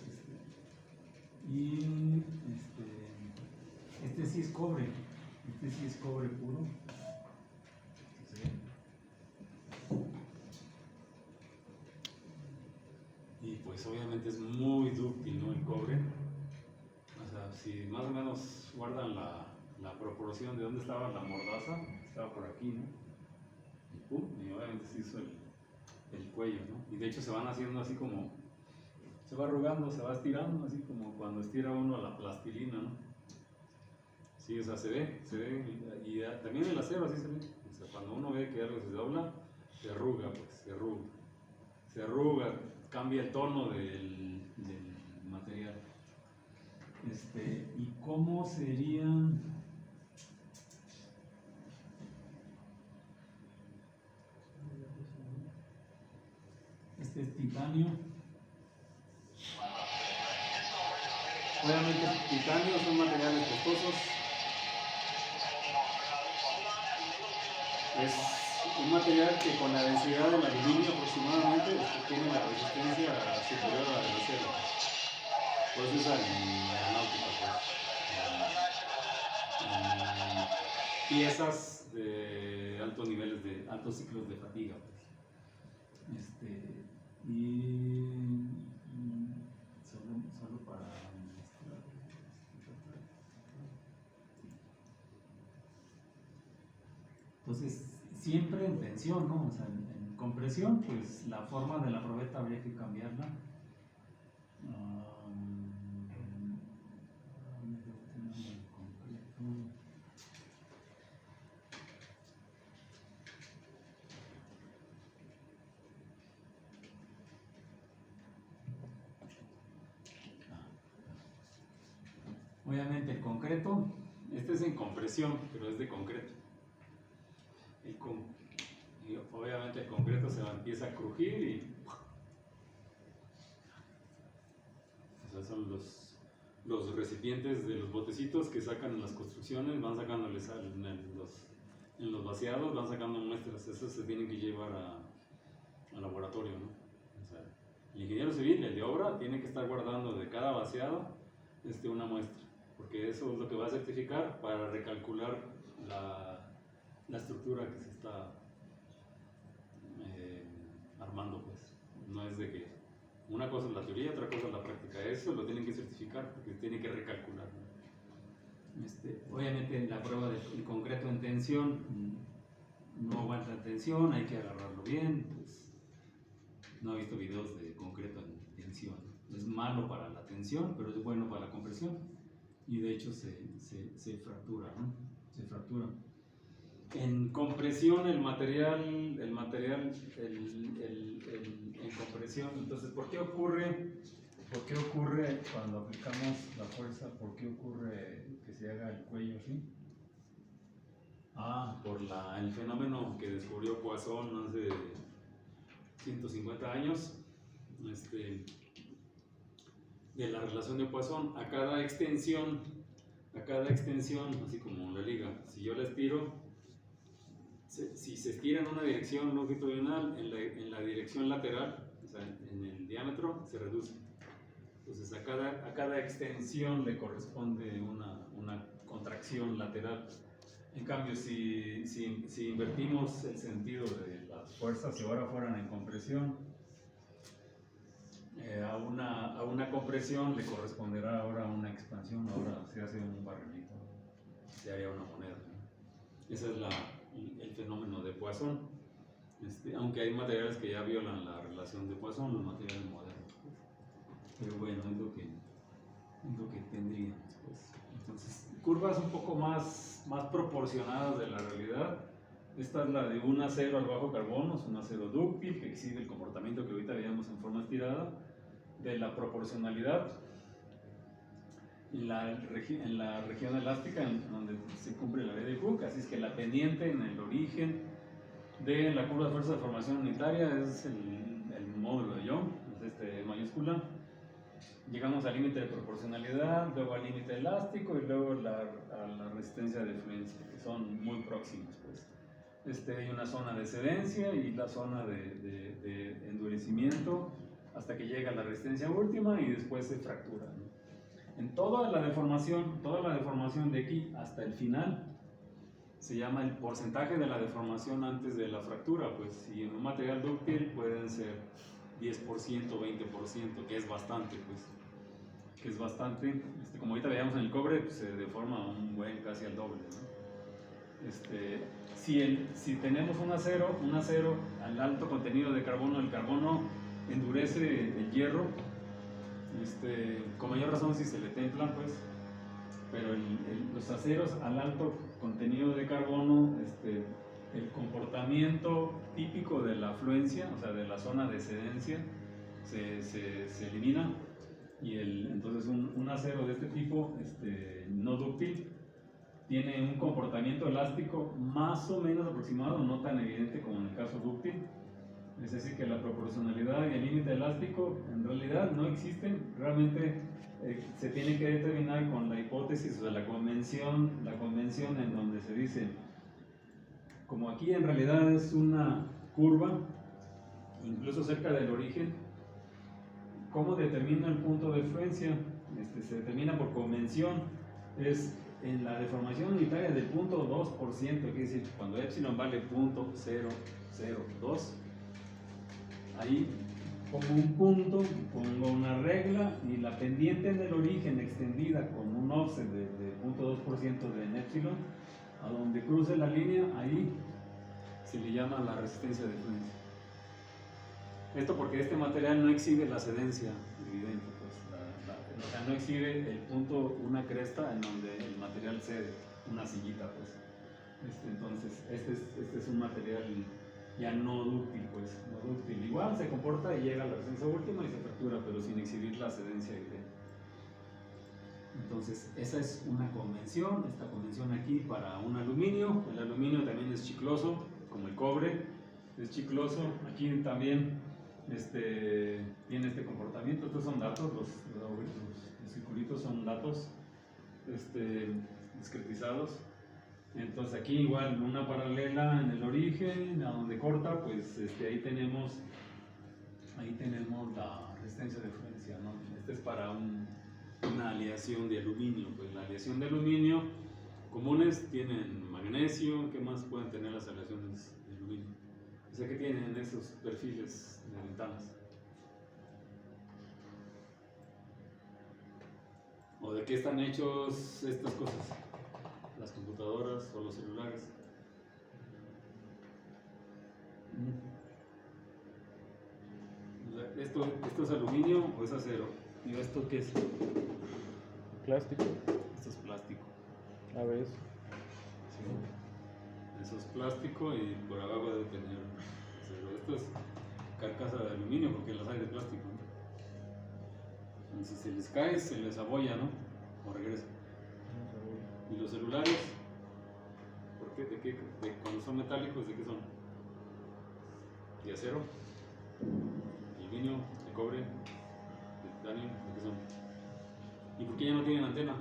Y este sí es cobre puro. ¿Sí? Y pues obviamente es muy dúctil, ¿no? El cobre. O sea, si más o menos guardan la proporción de dónde estaba la mordaza, estaba por aquí, ¿no? Y pum, y obviamente se hizo el cuello, ¿no? Y de hecho se van haciendo así como, se va arrugando, se va estirando, así como cuando estira uno la plastilina, ¿no? Sí, o sea, se ve, y también el acero así se ve. O sea, cuando uno ve que algo se dobla, se arruga, pues, se arruga, cambia el tono del material. ¿Y cómo serían? Este es titanio. Obviamente, titanio son materiales costosos. Es un material que con la densidad del aluminio aproximadamente tiene la resistencia superior a la del acero. Por eso usan en aeronáutica, pues. Piezas de altos niveles de altos ciclos de fatiga, pues. Solo para entonces siempre en tensión, ¿no? O sea, en compresión, pues la forma de la probeta habría que cambiarla. Obviamente el concreto, este es en compresión, pero es de concreto. Y obviamente el concreto se empieza a crujir y o sea, son los recipientes de los botecitos que sacan en las construcciones, van sacándoles en los vaciados, van sacando muestras, esas se tienen que llevar al laboratorio, ¿no? O sea, el ingeniero civil, el de obra, tiene que estar guardando de cada vaciado una muestra, porque eso es lo que va a certificar para recalcular la estructura que se está armando, pues. No es de que una cosa es la teoría, otra cosa es la práctica. Eso lo tienen que certificar porque tienen que recalcular, ¿no? Obviamente la prueba del concreto en tensión no aguanta tensión, hay que agarrarlo bien, pues. No he visto videos de concreto en tensión. Es malo para la tensión, pero es bueno para la compresión. Y de hecho se fractura, ¿no? Se fractura. En compresión en compresión, entonces, ¿por qué ocurre cuando aplicamos la fuerza? ¿Por qué ocurre que se haga el cuello así? Por el fenómeno que descubrió Poisson hace 150 años, de la relación de Poisson a cada extensión, así como la liga, si yo la estiro, si se estira en una dirección longitudinal, en la dirección lateral, o sea, en el diámetro, se reduce. Entonces a cada extensión le corresponde una contracción lateral. En cambio, si invertimos el sentido de las fuerzas, si ahora fueran en compresión, a una compresión le corresponderá ahora una expansión, ahora se hace un barrilito, se haría una moneda, ¿no? Ese es el fenómeno de Poisson. Aunque hay materiales que ya violan la relación de Poisson, los materiales modernos, pues. Pero bueno, es lo que tendríamos, pues. Entonces, curvas un poco más proporcionadas de la realidad. Esta es la de un acero al bajo carbono, es un acero dúctil que exhibe el comportamiento que ahorita veíamos en forma estirada, de la proporcionalidad en la región elástica, en donde se cumple la ley de Hooke. Así es que la pendiente en el origen de la curva de fuerza de formación unitaria es el módulo de Young, es mayúscula. Llegamos al límite de proporcionalidad, luego al límite elástico y luego a la resistencia de fluencia, que son muy próximos, pues. Hay una zona de cedencia y la zona de endurecimiento hasta que llega la resistencia última y después se fractura, ¿no? En toda la deformación de aquí hasta el final se llama el porcentaje de la deformación antes de la fractura. Pues si en un material dúctil pueden ser 10%, 20%, que es bastante, pues. Que es bastante. Como ahorita veíamos en el cobre, pues, se deforma un buen casi al doble, ¿no? Si tenemos un acero al alto contenido de carbono, el carbono endurece el hierro, con mayor razón si se le templan, pues. Pero los aceros al alto contenido de carbono, el comportamiento típico de la afluencia, o sea, de la zona de cedencia, se elimina, y entonces un acero de este tipo, no dúctil, tiene un comportamiento elástico más o menos aproximado, no tan evidente como en el caso dúctil. Es decir, que la proporcionalidad y el límite elástico en realidad no existen, realmente se tiene que determinar con la hipótesis, o sea, la convención en donde se dice, como aquí en realidad es una curva, incluso cerca del origen, ¿cómo determina el punto de fluencia? Se determina por convención, es en la deformación unitaria del 0.2%, quiere decir, cuando epsilon vale 0.002, ahí pongo un punto, pongo una regla y la pendiente en el origen extendida con un offset de 0.2% de epsilon, a donde cruce la línea, ahí se le llama la resistencia de fluencia. Esto porque este material no exhibe la cedencia evidente, pues, o sea, no exhibe el punto, una cresta en donde el material cede, una sillita, pues. Entonces, este es un material ya no dúctil, pues, no dúctil. Igual se comporta y llega a la resistencia última y se fractura, pero sin exhibir la cedencia evidente. Entonces, esa es una convención, esta convención aquí para un aluminio. El aluminio también es chicloso, como el cobre, es chicloso. Aquí también tiene este comportamiento. Estos son datos, los circulitos son datos discretizados. Entonces aquí igual una paralela en el origen, a donde corta, pues ahí tenemos la resistencia de fluencia, ¿no? Es para una aleación de aluminio. Pues la aleación de aluminio comunes tienen magnesio. ¿Qué más pueden tener las aleaciones de aluminio? O sea que tienen esos perfiles de ventanas. ¿O de qué están hechos estas cosas? Las computadoras o los celulares. ¿Esto es aluminio o es acero? ¿Y esto qué es? Plástico. Esto es plástico. A ver. Sí. Eso es plástico y por abajo debe tener acero. Esto es carcasa de aluminio porque las hay de plástico, ¿no? Y si se les cae, se les abolla, ¿no? O regresa. ¿Y los celulares? ¿Por qué? Cuando son metálicos, ¿de qué son? ¿De acero? ¿De aluminio? ¿De cobre? ¿De titanio? ¿De qué son? ¿Y por qué ya no tienen antena?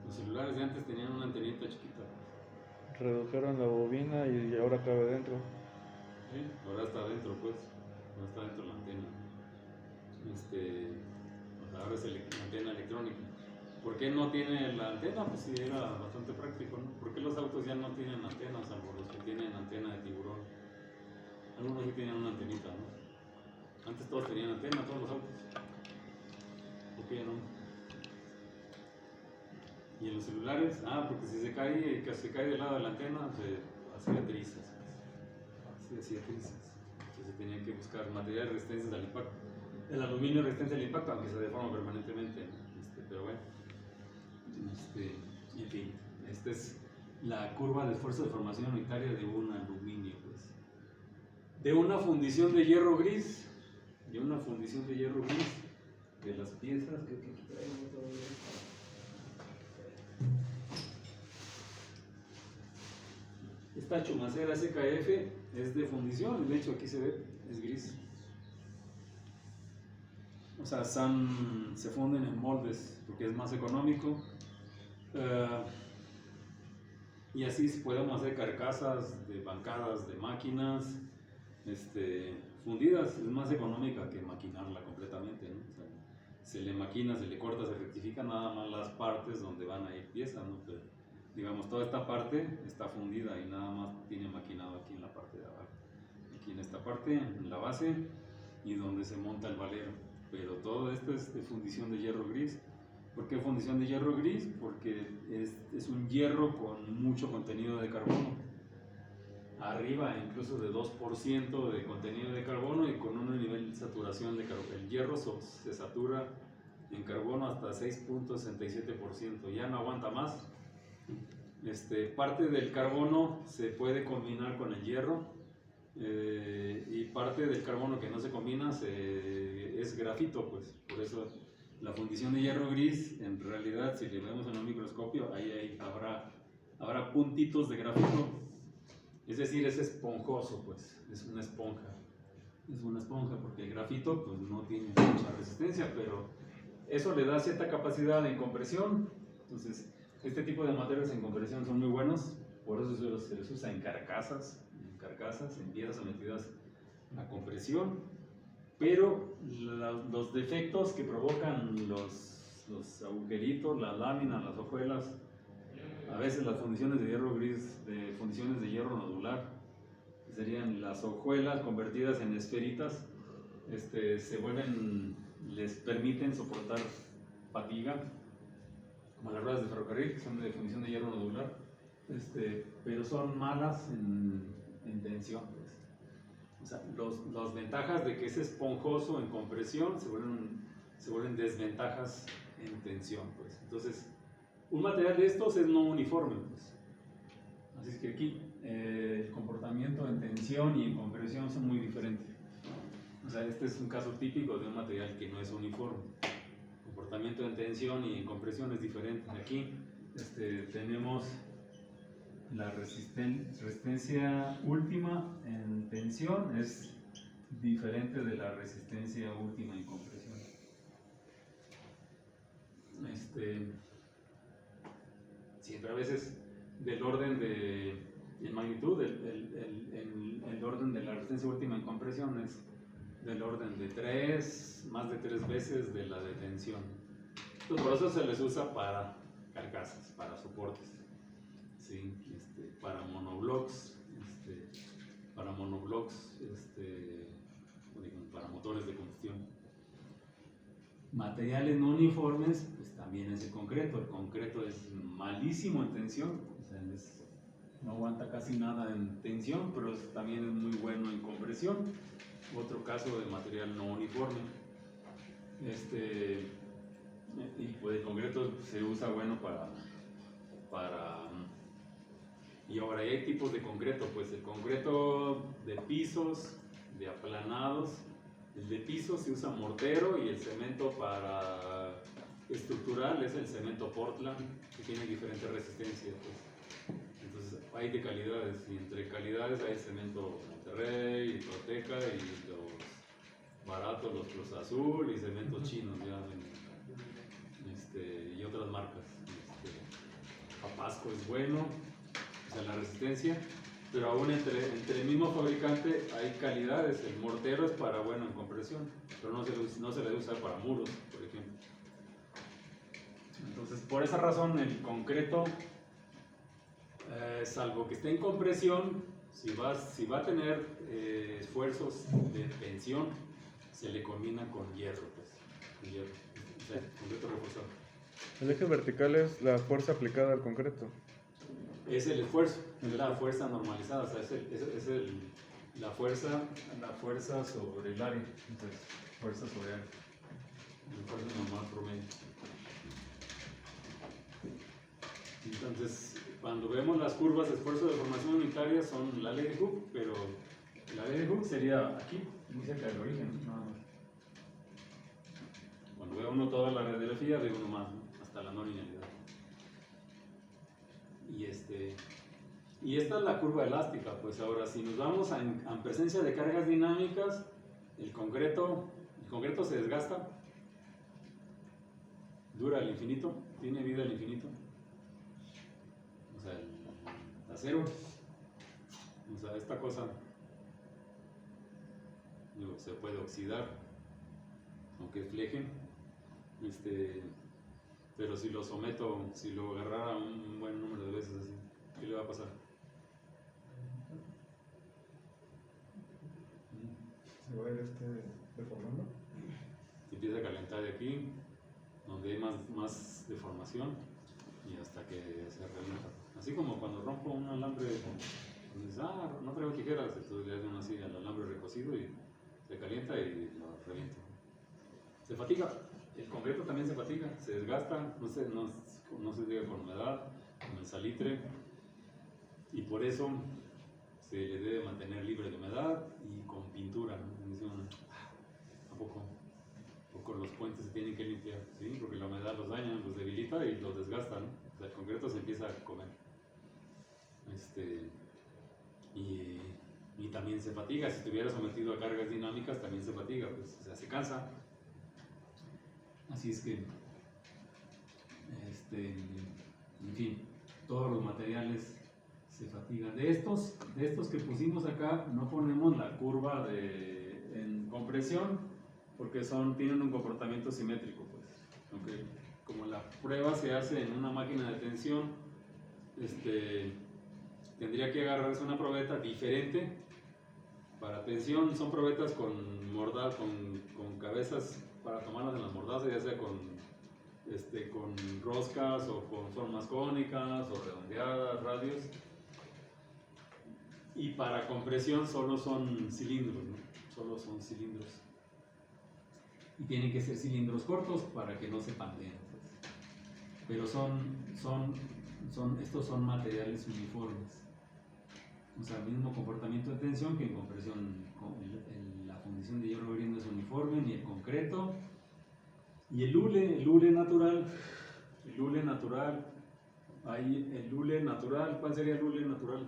Los celulares de antes tenían una antenita chiquita. Redujeron la bobina y ahora cabe dentro. ¿Sí? Ahora está adentro, pues. Ahora está dentro la antena. Ahora es la antena electrónica. ¿Por qué no tiene la antena? Pues sí, era bastante práctico, ¿no? ¿Por qué los autos ya no tienen antena, salvo los que tienen antena de tiburón? Algunos sí tienen una antenita, ¿no? Antes todos tenían antena, todos los autos. ¿Por qué ya no? Y en los celulares, porque si se cae del lado de la antena, se hacía trizas. Se hacía trizas. Entonces tenían que buscar materiales resistentes al impacto. El aluminio resistente al impacto, aunque se deforma permanentemente. Pero bueno. En fin, esta es la curva de esfuerzo de formación unitaria de un aluminio. Pues. De una fundición de hierro gris. De las piezas que aquí traemos todavía. Esta chumacera SKF es de fundición, de hecho aquí se ve, es gris. O sea, se funden en moldes porque es más económico. Y así podemos hacer carcasas de bancadas de máquinas fundidas. Es más económica que maquinarla completamente, ¿no? O sea, se le maquina, se le corta, se rectifica nada más las partes donde van a ir piezas, ¿no? Pero, digamos, toda esta parte está fundida y nada más tiene maquinado aquí en la parte de abajo. Aquí en esta parte, en la base y donde se monta el valero. Pero todo esto es de fundición de hierro gris. ¿Por qué fundición de hierro gris? Porque es un hierro con mucho contenido de carbono. Arriba incluso de 2% de contenido de carbono y con un nivel de saturación de carbono. El hierro se satura en carbono hasta 6.67%. Ya no aguanta más. Parte del carbono se puede combinar con el hierro y parte del carbono que no se combina es grafito, pues. Por eso la fundición de hierro gris, en realidad, si le vemos en un microscopio, ahí habrá puntitos de grafito. Es decir, es esponjoso, pues. Es una esponja. Es una esponja porque el grafito pues, no tiene mucha resistencia, pero eso le da cierta capacidad en compresión. Entonces, este tipo de materiales en compresión son muy buenos, por eso se les usa en carcasas, en piezas sometidas a compresión, pero los defectos que provocan los agujeritos, las láminas, las hojuelas, a veces las fundiciones de hierro gris, fundiciones de hierro nodular, serían las hojuelas convertidas en esferitas, les permiten soportar fatiga, como las ruedas de ferrocarril, que son de fundición de hierro nodular, pero son malas en tensión. Pues. O sea, las ventajas de que es esponjoso en compresión se vuelven desventajas en tensión. Pues. Entonces, un material de estos es no uniforme. Pues. Así es que aquí el comportamiento en tensión y en compresión son muy diferentes. O sea, este es un caso típico de un material que no es uniforme. Comportamiento en tensión y en compresión es diferente. Aquí tenemos la resistencia última en tensión es diferente de la resistencia última en compresión. Siempre a veces del orden en magnitud, el orden de la resistencia última en compresión es del orden de más de 3 veces de la de tensión. Entonces, por eso se les usa para carcasas, para soportes, ¿sí? Para monoblocks, para motores de combustión. Materiales no uniformes, pues también es el concreto. El concreto es malísimo en tensión, o sea, no aguanta casi nada en tensión, pero también es muy bueno en compresión. Otro caso de material no uniforme. Y pues el concreto se usa bueno y ahora hay tipos de concreto, pues el concreto de pisos, de aplanados. El de pisos se usa mortero y el cemento para estructural es el cemento Portland, que tiene diferentes resistencias. Pues. Entonces hay de calidades, y entre calidades hay cemento Monterrey, Proteca y los baratos, los Cruz Azul y cementos chinos ya y otras marcas. Papasco es bueno, o sea, la resistencia, pero aún entre el mismo fabricante hay calidades. El mortero es para en compresión, pero no se le debe usar para muros, por ejemplo. Entonces, por esa razón, el concreto, salvo que esté en compresión, si va a tener esfuerzos de tensión, se le combina con hierro, pues, con hierro, o sea, concreto reforzado. El eje vertical es la fuerza aplicada al concreto. Es el esfuerzo, es la fuerza normalizada, o sea, la fuerza sobre el área, entonces, fuerza sobre área, la fuerza normal promedio. Entonces, cuando vemos las curvas de esfuerzo de formación unitaria son la ley de Hooke, pero la ley de Hooke sería aquí, muy cerca del origen, nada más. Cuando ve uno toda la radiografía, ve uno más, ¿no? Hasta la no linealidad. Y esta es la curva elástica, pues ahora si nos vamos en presencia de cargas dinámicas, el concreto se desgasta, dura al infinito, tiene vida al infinito. O sea, el acero, o sea, esta cosa digo, se puede oxidar, aunque fleje, pero si lo someto, si lo agarrara un buen número de veces así, ¿qué le va a pasar? Se va a ir deformando. Se empieza a calentar de aquí, donde hay más deformación, y hasta que se revienta. Así como cuando rompo un alambre, dices, no traigo tijeras, entonces le hacen así al alambre recocido y se calienta y lo revienta. Se fatiga, el concreto también se fatiga, se desgasta, no se llega con humedad, con el salitre, y por eso se le debe mantener libre de humedad y con pintura, ¿no? ¿A poco los puentes se tienen que limpiar? ¿Sí? Porque la humedad los daña, los debilita y los desgasta, ¿no? O sea, el concreto se empieza a comer. Y también se fatiga, si estuviera sometido a cargas dinámicas también se fatiga, pues, o sea, se cansa. Así es que, en fin, todos los materiales se fatigan. De estos que pusimos acá, no ponemos la curva en compresión, porque tienen un comportamiento simétrico, pues. Aunque como la prueba se hace en una máquina de tensión, tendría que agarrarse una probeta diferente para tensión. Son probetas con cabezas para tomarlas en las mordazas, ya sea con roscas o con formas cónicas o redondeadas, radios. Y para compresión solo son cilindros, ¿no? Solo son cilindros. Y tienen que ser cilindros cortos para que no se pandeen, pues. Pero estos son materiales uniformes. O sea, el mismo comportamiento de tensión que en compresión. La fundición de hierro no es uniforme, ni el concreto. Y el hule natural, ¿cuál sería el hule natural?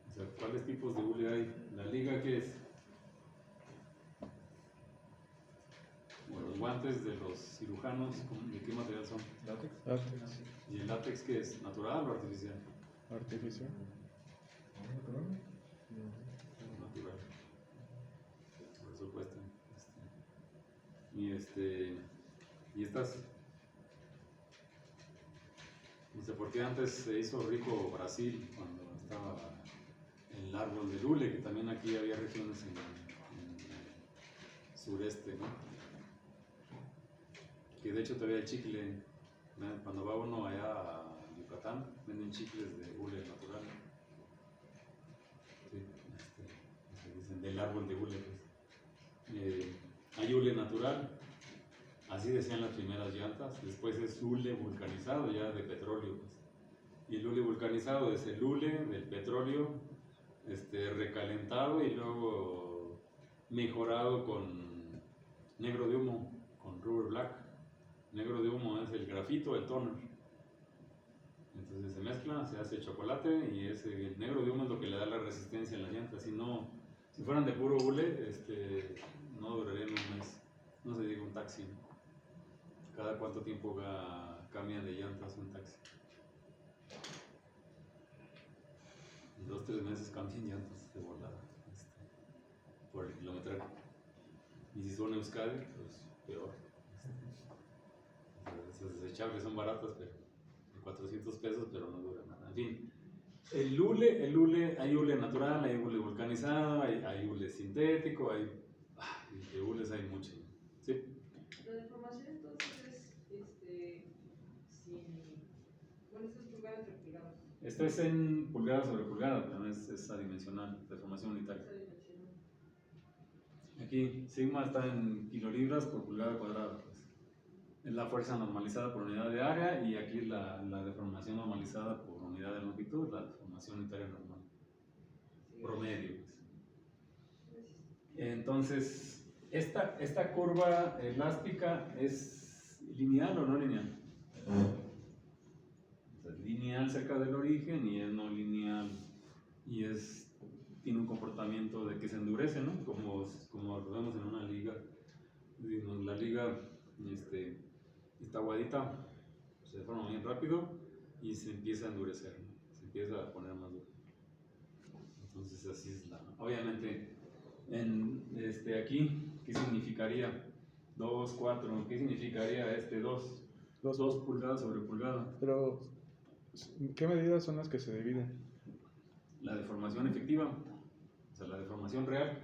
O sea, ¿cuáles tipos de hule hay? ¿La liga qué es? O los guantes de los cirujanos, ¿de qué material son? Látex. ¿Y el látex qué es? ¿Natural o artificial? Artificial. ¿Natural? Natural. Por eso cuesta. Y estas. No sé por qué antes se hizo rico Brasil cuando estaba el árbol del hule, que también aquí había regiones en el sureste, ¿no? Que de hecho todavía hay chicle. Cuando va uno allá a Yucatán, venden chicles de hule natural. Sí, se dicen del árbol de hule, pues. Hay hule natural, así decían las primeras llantas. Después es hule vulcanizado, ya de petróleo, pues. Y el hule vulcanizado es el hule del petróleo recalentado y luego mejorado con negro de humo, con rubber black. Negro de humo es el grafito, el toner. Entonces se mezcla, se hace chocolate y el negro de humo es lo que le da la resistencia a las llantas. Si fueran de puro hule, no durarían un mes. No se diga un taxi. ¿Cada cuánto tiempo cambian de llantas un taxi? En 2-3 meses cambian llantas de volada, por el kilometraje. Y si son Euskadi, pues peor. Esas desechables son baratas, pero por 400 pesos, pero no duran nada. En fin, El hule, hay hule natural, hay hule vulcanizado, hay hule sintético, de hules hay mucho. ¿Sí? La deformación entonces es bueno, esto es pulgada entre pulgada. Esto es en pulgada sobre pulgada, pero no es adimensional, deformación unitaria. Esa dimensión. Aquí, sigma está en kilolibras por pulgada cuadrada. Pues. Es la fuerza normalizada por unidad de área y aquí la deformación normalizada por unidad de longitud, la deformación unitaria normal. Promedio. Pues. Entonces, esta curva elástica es lineal o no lineal. Es lineal cerca del origen y es no lineal y tiene un comportamiento de que se endurece, ¿no? Como lo vemos en una liga. Digamos, la liga está aguadita, se deforma bien rápido y se empieza a endurecer, ¿no? Se empieza a poner más duro. Entonces así es obviamente aquí, ¿qué significaría? 2, 4, ¿qué significaría 2? 2 pulgadas sobre pulgada. Pero, ¿qué medidas son las que se dividen? La deformación efectiva, o sea, la deformación real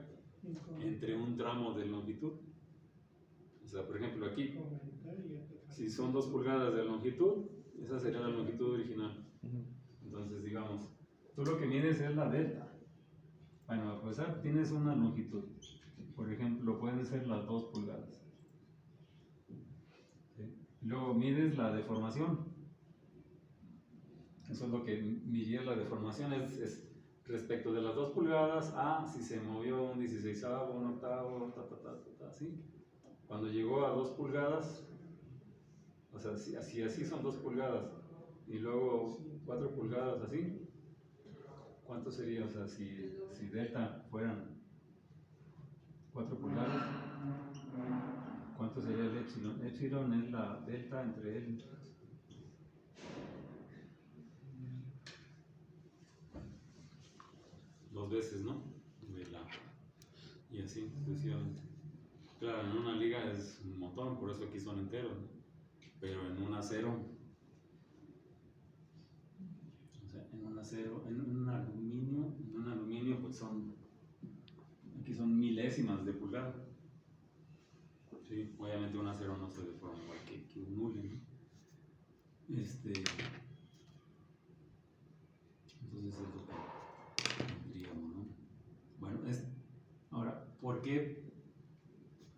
entre un tramo de longitud. O sea, por ejemplo, aquí, si son 2 pulgadas de longitud, esa sería la longitud original. Entonces, digamos, tú lo que mides es la delta. Bueno, pues tienes una longitud. Por ejemplo, pueden ser las 2 pulgadas. ¿Sí? Luego mides la deformación. Eso es lo que midía la deformación, es respecto de las 2 pulgadas a si se movió un 16avo, un octavo, ¿sí? Cuando llegó a 2 pulgadas, o sea, si así son 2 pulgadas y luego 4 pulgadas así, ¿cuánto sería? O sea, si delta fueran 4 pulgadas, ¿cuánto sería el epsilon? Epsilon es la delta entre él. Dos veces, ¿no? Y así sucesivamente. Claro, en una liga es un montón, por eso aquí son enteros, ¿no? Pero en un acero, o sea, en un aluminio pues aquí son milésimas de pulgada. Sí, obviamente un acero no se deforma igual que un hule, ¿no? Entonces es lo que diríamos, ¿no? Bueno, ahora, ¿por qué?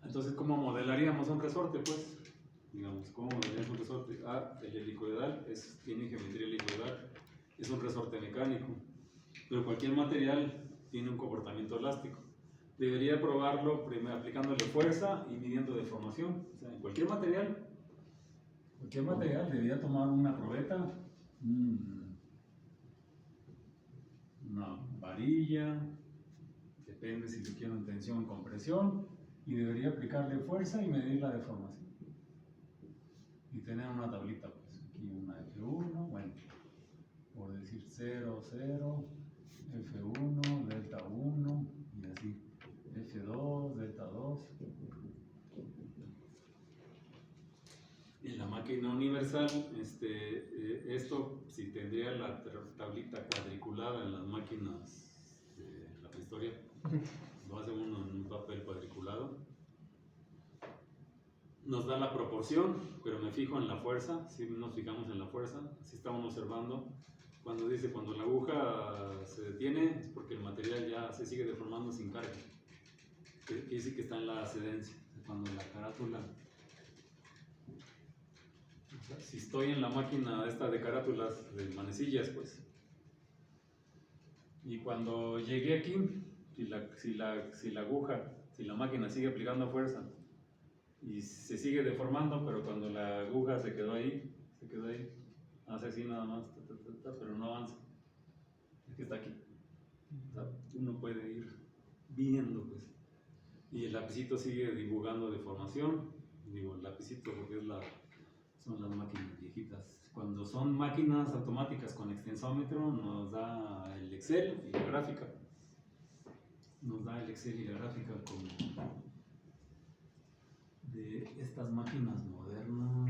Entonces, ¿cómo modelaríamos un resorte? Pues, digamos, ¿cómo modelaríamos un resorte? El helicoidal tiene geometría helicoidal, es un resorte mecánico, pero cualquier material tiene un comportamiento elástico. Debería probarlo primero aplicándole fuerza y midiendo deformación. O sea, en cualquier material debería tomar una probeta, una varilla, depende si se quiere en tensión o compresión, y debería aplicarle fuerza y medir la deformación. Y tener una tablita, pues aquí una F1, bueno, por decir 0, 0, F1, delta 1, y así, F2, delta 2. En la máquina universal, esto si tendría la tablita cuadriculada en las máquinas de la prehistoria, lo hace uno en un papel cuadriculado. Nos da la proporción, pero me fijo en la fuerza, si nos fijamos en la fuerza, así estamos observando. Cuando la aguja se detiene es porque el material ya se sigue deformando sin carga. Quiere decir que está en la ascendencia. Cuando la carátula, o sea, si estoy en la máquina esta de carátulas de manecillas, pues, y cuando llegué aquí, si la máquina sigue aplicando fuerza y se sigue deformando, pero cuando la aguja se quedó ahí, hace así nada más, pero no avanza, es que está aquí. O sea, uno puede ir viendo, pues, y el lapicito sigue dibujando deformación. Digo el lapicito porque son las máquinas viejitas. Cuando son máquinas automáticas con extensómetro, nos da el Excel y la gráfica. Como de estas máquinas modernas.